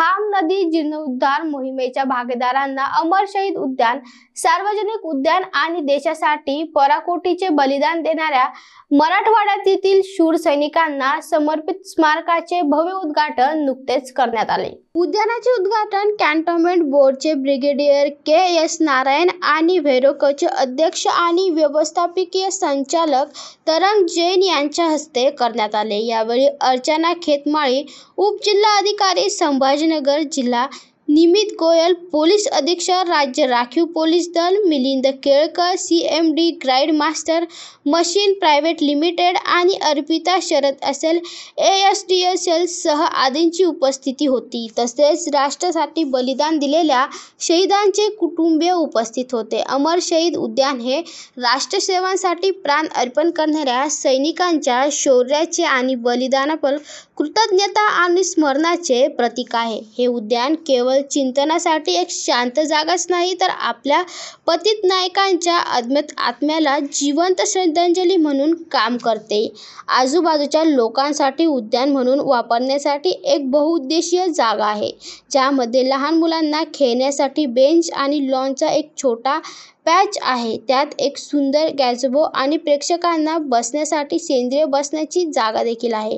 खाम नदी जीर्णोद्धार मोहिमेच्या भागीदारांना अमर शहीद उद्यान, सार्वजनिक उद्यान आणि देशासाठी पराकोटीचे बलिदान देणाऱ्या मराठवाड्यातील शूर सैनिकांना समर्पित स्मारकाचे भव्य उद्घाटन नुकतेच करण्यात आले। उद्यानाचे उद्घाटन कॅन्टोन्मेंट बोर्डचे ब्रिगेडियर के.एस. नारायण आणि व्हेरोकचे अध्यक्ष आणि व्यवस्थापकीय संचालक तरंग जैन यांच्या हस्ते करण्यात आले। यावेळी अर्चना खेतमाळी, उपजिल्हाधिकारी संभाजीनगर जिल्हा, निमित गोयल, पोलीस अधीक्षक राज्य राखीव पोलीस दल, Milind Kelkar, CMD grid master machine private limited आणि अर्पिता शरद असेल ASDSL सह आदींची उपस्थिती होती। तसेच राष्ट्रासाठी बलिदान दिलेल्या शहीदांचे कुटुंबीय उपस्थित होते। अमर शहीद उद्यान हे राष्ट्रसेवांसाठी प्राण अर्पण करणाऱ्या सैनिकांच्या शौर्याचे आणि बलिदानाबद्दल कृतज्ञता आणि स्मरणाचे प्रतीक आहे। हे उद्यान केवळ चिंतनासाठी एक शांत जागाच नाही, तर आपल्या पतित नायकांच्या अदम्य आत्म्याला जिवंत श्रद्धांजली म्हणून काम करते। आजूबाजूच्या लोकांसाठी उद्यान म्हणून वापरण्यासाठी एक बहुउद्देशीय जागा आहे, ज्यामध्ये लहान मुलांना खेळण्यासाठी बेंच आणि लॉनचा एक छोटा पॅच आहे। त्यात एक सुंदर गॅझेबो आणि प्रेक्षकांना बसण्यासाठी सेंद्रिय बसण्याची जागा देखील आहे।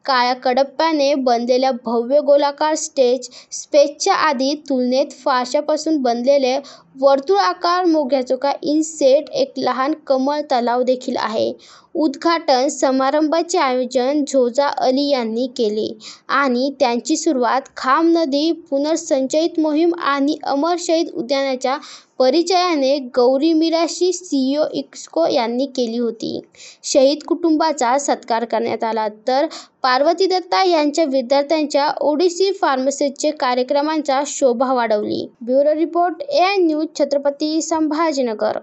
काळ्या कडप्प्याने बनलेल्या भव्य गोलाकार स्पेसच्या आधी तुलनेत फारशापासून बनलेले वर्तुळाकार मोग्याचोका इन सेट एक लहान कमळ तलाव देखील आहे। उद्घाटन समारंभाचे आयोजन झोजा अली यांनी केले आणि त्यांची सुरुवात खाम नदी पुनर्संचयित मोहीम आणि अमर शहीद उद्यानाच्या परिचयाने गौरी मिराशी CEO इस्को यांनी केली होती। शहीद कुटुंबाचा सत्कार करण्यात आला, तर पार्वती दत्ता यांच्या विद्यार्थ्यांच्या ओडिसी फार्मसीचे कार्यक्रमांचा शोभा वाढवली। Bureau report, AI news, Chhatrapati Sambhajinagar.